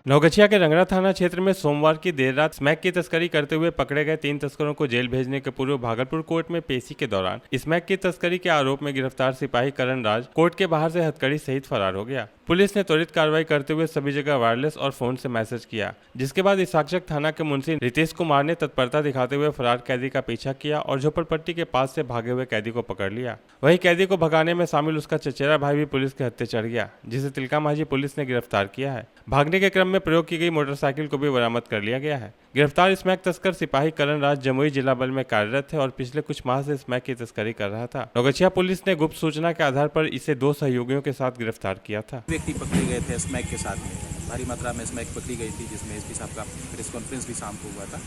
नवगछिया के रंगरा थाना क्षेत्र में सोमवार की देर रात स्मैक की तस्करी करते हुए पकड़े गए 3 तस्करों को जेल भेजने के पूर्व भागलपुर कोर्ट में पेशी के दौरान स्मैक की तस्करी के आरोप में गिरफ्तार सिपाही करण राज कोर्ट के बाहर से हथकड़ी सहित फरार हो गया। पुलिस ने त्वरित कार्रवाई करते हुए सभी जगह वायरलेस और फोन से मैसेज किया, जिसके बाद इसाक्षक थाना के मुंशी रितेश कुमार ने तत्परता दिखाते हुए फरार कैदी का पीछा किया और झोपड़पट्टी के पास से भागे हुए कैदी को पकड़ लिया। वहीं कैदी को भगाने में शामिल उसका चचेरा भाई भी पुलिस के हत्थे चढ़ गया, जिसे तिलका माझी पुलिस ने गिरफ्तार किया है। भागने के क्रम में प्रयोग की गई मोटरसाइकिल को भी बरामद कर लिया गया है। गिरफ्तार स्मैक तस्कर सिपाही करण राज जमुई जिला बल में कार्यरत है और पिछले कुछ माह से स्मैक की तस्करी कर रहा था। नवगछिया पुलिस ने गुप्त सूचना के आधार पर इसे 2 सहयोगियों के साथ गिरफ्तार किया था। व्यक्ति पकड़े गए थे स्मैक के साथ में, भारी मात्रा में स्मैक पकड़ी गई थी, जिसमें एसपी साहब का प्रेस कॉन्फ्रेंस भी शाम को हुआ था।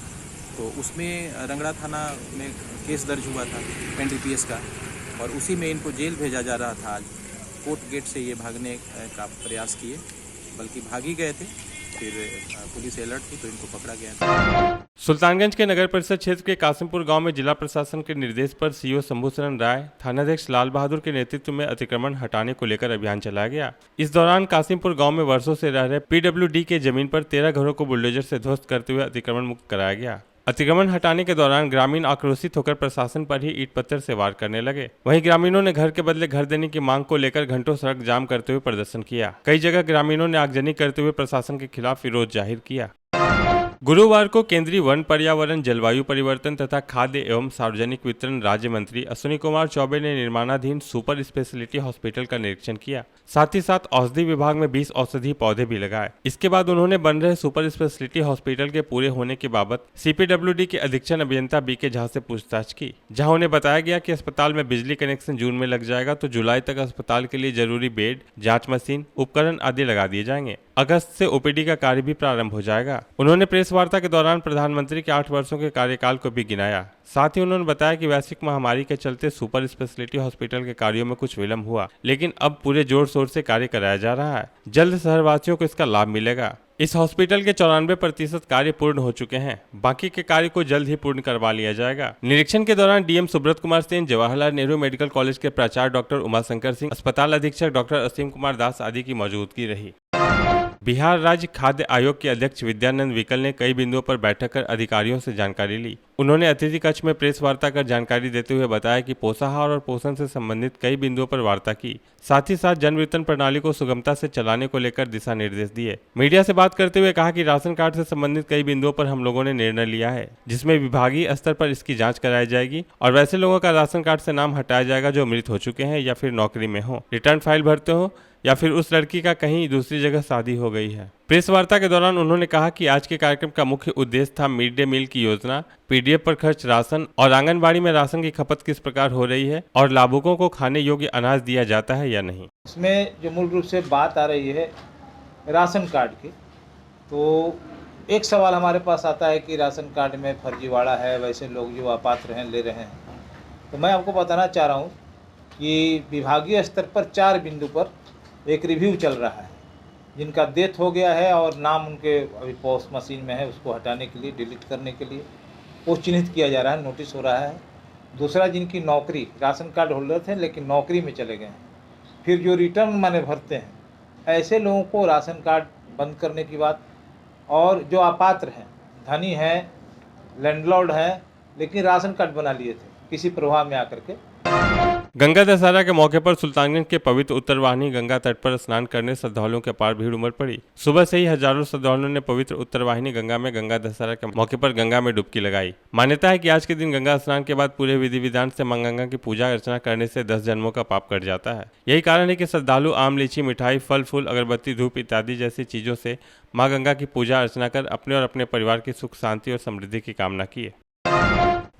तो उसमें रंगड़ा थाना में केस दर्ज हुआ था एनडीपीएस का, और उसी में इनको जेल भेजा जा रहा था। आज कोर्ट गेट से ये भागने का प्रयास किए, बल्कि भाग ही गए थे, फिर पुलिस अलर्ट थी तो इनको पकड़ा गया। सुल्तानगंज के नगर परिषद क्षेत्र के कासिमपुर गांव में जिला प्रशासन के निर्देश पर सीओ शंभू शरण राय, थानाध्यक्ष लाल बहादुर के नेतृत्व में अतिक्रमण हटाने को लेकर अभियान चलाया गया। इस दौरान कासिमपुर गांव में वर्षों से रह रहे पीडब्ल्यूडी के जमीन पर 13 घरों को बुलडोजर से ध्वस्त करते हुए अतिक्रमण मुक्त कराया गया। अतिक्रमण हटाने के दौरान ग्रामीण आक्रोशित होकर प्रशासन पर ही ईंट पत्थर से वार करने लगे। वहीं ग्रामीणों ने घर के बदले घर देने की मांग को लेकर घंटों सड़क जाम करते हुए प्रदर्शन किया। कई जगह ग्रामीणों ने आगजनी करते हुए प्रशासन के खिलाफ विरोध जाहिर किया। गुरुवार को केंद्रीय वन, पर्यावरण, जलवायु परिवर्तन तथा खाद्य एवं सार्वजनिक वितरण राज्य मंत्री अश्विनी कुमार चौबे ने निर्माणाधीन सुपर स्पेशलिटी हॉस्पिटल का निरीक्षण किया। साथ ही साथ औषधि विभाग में 20 औषधि पौधे भी लगाए। इसके बाद उन्होंने बन रहे सुपर स्पेशलिटी हॉस्पिटल के पूरे होने की बाबत सीपीडब्ल्यूडी के अधीक्षण अभियंता बीके झा से पूछताछ की, जहां उन्हें बताया गया कि अस्पताल में बिजली कनेक्शन जून में लग जाएगा तो जुलाई तक अस्पताल के लिए जरूरी बेड, जांच मशीन, उपकरण आदि लगा दिए जाएंगे। अगस्त से ओपीडी का कार्य भी प्रारंभ हो जाएगा। उन्होंने प्रेस वार्ता के दौरान प्रधानमंत्री के 8 वर्षों के कार्यकाल को भी गिनाया। साथ ही उन्होंने बताया कि वैश्विक महामारी के चलते सुपर स्पेशलिटी हॉस्पिटल के कार्यों में कुछ विलंब हुआ, लेकिन अब पूरे जोर शोर से कार्य कराया जा रहा है। जल्द शहरवासियों को इसका लाभ मिलेगा। इस हॉस्पिटल के 94% कार्य पूर्ण हो चुके हैं, बाकी के कार्य को जल्द ही पूर्ण करवा लिया जाएगा। निरीक्षण के दौरान DM Subrata Kumar Sen, Jawaharlal Nehru medical college के प्राचार्य डॉक्टर उमाशंकर सिंह, अस्पताल अधीक्षक डॉक्टर असीम कुमार दास आदि की मौजूदगी रही। बिहार राज्य खाद्य आयोग के अध्यक्ष विद्यानंद विकल ने कई बिंदुओं पर बैठक कर अधिकारियों से जानकारी ली। उन्होंने अतिथि कक्ष में प्रेस वार्ता कर जानकारी देते हुए बताया कि पोषाहार और पोषण से संबंधित कई बिंदुओं पर वार्ता की। साथ ही साथ जन वितरण प्रणाली को सुगमता से चलाने को लेकर दिशा निर्देश दिए। मीडिया से बात करते हुए कहा कि राशन कार्ड से संबंधित कई बिंदुओं पर हम लोगों ने निर्णय लिया है, जिसमें विभागीय स्तर पर इसकी जाँच कराई जाएगी और वैसे लोगों का राशन कार्ड से नाम हटाया जाएगा जो मृत हो चुके हैं या फिर नौकरी में हो, रिटर्न फाइल भरते हो या फिर उस लड़की का कहीं दूसरी जगह शादी हो गई है। प्रेस वार्ता के दौरान उन्होंने कहा कि आज के कार्यक्रम का मुख्य उद्देश्य था मिड डे मील की योजना, पीडीएफ पर खर्च राशन और आंगनबाड़ी में राशन की खपत किस प्रकार हो रही है और लाभुकों को खाने योग्य अनाज दिया जाता है या नहीं। इसमें जो मूल रूप से बात आ रही है राशन कार्ड की, तो एक सवाल हमारे पास आता है कि राशन कार्ड में फर्जीवाड़ा है, वैसे लोग जो अपात्र हैं ले रहे हैं। तो मैं आपको बताना चाह रहा हूँ कि विभागीय स्तर पर 4 बिंदु पर एक रिव्यू चल रहा है। जिनका डेथ हो गया है और नाम उनके अभी पोस्ट मशीन में है, उसको हटाने के लिए, डिलीट करने के लिए वो चिन्हित किया जा रहा है, नोटिस हो रहा है। दूसरा, जिनकी नौकरी, राशन कार्ड होल्डर थे लेकिन नौकरी में चले गए हैं, फिर जो रिटर्न माने भरते हैं, ऐसे लोगों को राशन कार्ड बंद करने की बात। और जो अपात्र हैं, धनी हैं, लैंडलॉर्ड हैं, लेकिन राशन कार्ड बना लिए थे किसी प्रवाह में आकर के। गंगा दशहरा के मौके पर सुल्तानगंज के पवित्र उत्तरवाहिनी गंगा तट पर स्नान करने श्रद्धालुओं के पार भीड़ उमड़ पड़ी। सुबह से ही हजारों श्रद्धालुओं ने पवित्र उत्तरवाहिनी गंगा में गंगा दशहरा के मौके पर गंगा में डुबकी लगाई। मान्यता है कि आज के दिन गंगा स्नान के बाद पूरे विधि विधान से मां गंगा की पूजा अर्चना करने से 10 जन्मों का पाप कट जाता है। यही कारण है कि श्रद्धालु आम, लीची, मिठाई, फल फूल, अगरबत्ती, धूप इत्यादि जैसी चीजों से मां गंगा की पूजा अर्चना कर अपने और अपने परिवार की सुख, शांति और समृद्धि की कामना किए।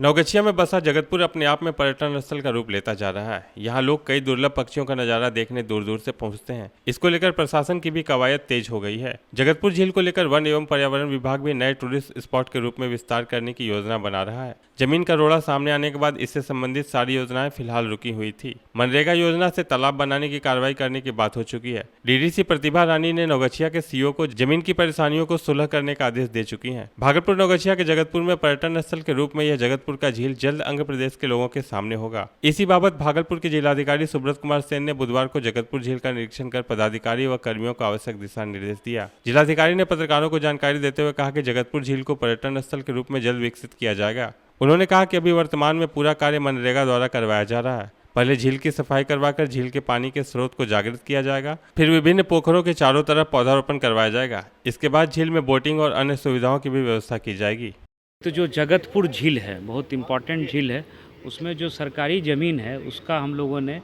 नवगछिया में बसा जगतपुर अपने आप में पर्यटन स्थल का रूप लेता जा रहा है। यहाँ लोग कई दुर्लभ पक्षियों का नजारा देखने दूर दूर से पहुँचते हैं। इसको लेकर प्रशासन की भी कवायद तेज हो गई है। जगतपुर झील को लेकर वन एवं पर्यावरण विभाग भी नए टूरिस्ट स्पॉट के रूप में विस्तार करने की योजना बना रहा है। जमीन का रोड़ा सामने आने के बाद इससे संबंधित सारी योजनाएं फिलहाल रुकी हुई थी। मनरेगा योजना से तालाब बनाने की कार्रवाई करने की बात हो चुकी है। डीडीसी प्रतिभा रानी ने नवगछिया के सीओ को जमीन की परेशानियों को सुलह करने का आदेश दे चुकी हैं। भागलपुर नवगछिया के जगतपुर में पर्यटन स्थल के रूप में यह जगतपुर जगतपुर का झील जल्द अंग प्रदेश के लोगों के सामने होगा। इसी बाबत भागलपुर के जिलाधिकारी सुब्रत कुमार सेन ने बुधवार को जगतपुर झील का निरीक्षण कर पदाधिकारी व कर्मियों को आवश्यक दिशा निर्देश दिया। जिलाधिकारी ने पत्रकारों को जानकारी देते हुए कहा कि जगतपुर झील को पर्यटन स्थल के रूप में जल्द विकसित किया जाएगा। उन्होंने कहा कि अभी वर्तमान में पूरा कार्य मनरेगा द्वारा करवाया जा रहा है। पहले झील की सफाई करवाकर झील के पानी के स्रोत को जागृत किया जाएगा, फिर विभिन्न पोखरों के चारों तरफ पौधारोपण करवाया जाएगा। इसके बाद झील में बोटिंग और अन्य सुविधाओं की भी व्यवस्था की जाएगी। तो जो जगतपुर झील है बहुत इम्पॉर्टेंट झील है, उसमें जो सरकारी ज़मीन है उसका हम लोगों ने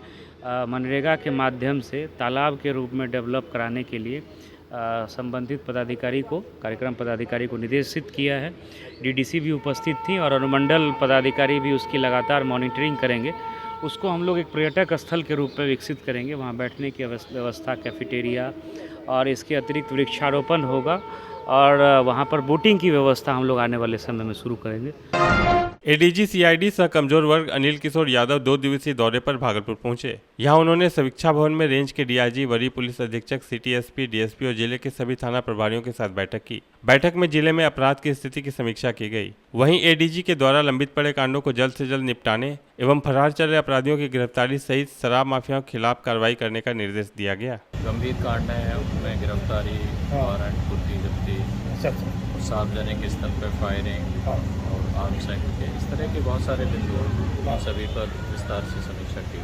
मनरेगा के माध्यम से तालाब के रूप में डेवलप कराने के लिए संबंधित पदाधिकारी को, कार्यक्रम पदाधिकारी को निर्देशित किया है। डीडीसी भी उपस्थित थी और अनुमंडल पदाधिकारी भी उसकी लगातार मॉनिटरिंग करेंगे। उसको हम लोग एक पर्यटक स्थल के रूप में विकसित करेंगे। वहाँ बैठने की व्यवस्था, कैफेटेरिया और इसके अतिरिक्त वृक्षारोपण होगा और वहाँ पर बोटिंग की व्यवस्था हम लोग आने वाले समय में शुरू करेंगे। एडीजी सीआईडी सह कमजोर वर्ग अनिल किशोर यादव 2 दिवसीय दौरे पर भागलपुर पहुंचे। यहां उन्होंने समीक्षा भवन में रेंज के डीआईजी, वरीय पुलिस अधीक्षक, सिटी एसपी, डीएसपी और जिले के सभी थाना प्रभारियों के साथ बैठक की। बैठक में जिले में अपराध की स्थिति की समीक्षा की गई। वहीं एडीजी के द्वारा लंबित पड़े कांडों को जल्द से जल्द निपटाने एवं फरार चल रहे अपराधियों की गिरफ्तारी सहित शराब माफियाओं के खिलाफ कार्रवाई करने का निर्देश दिया गया। गंभीर कांड है, उनमें गिरफ्तारी, वारंट, कुर्की जब्ती, सार्वजनिक स्थल पर फायरिंग और आर्म्स एक्ट के इस तरह के बहुत सारे बिंदु सभी पर विस्तार से समीक्षा की।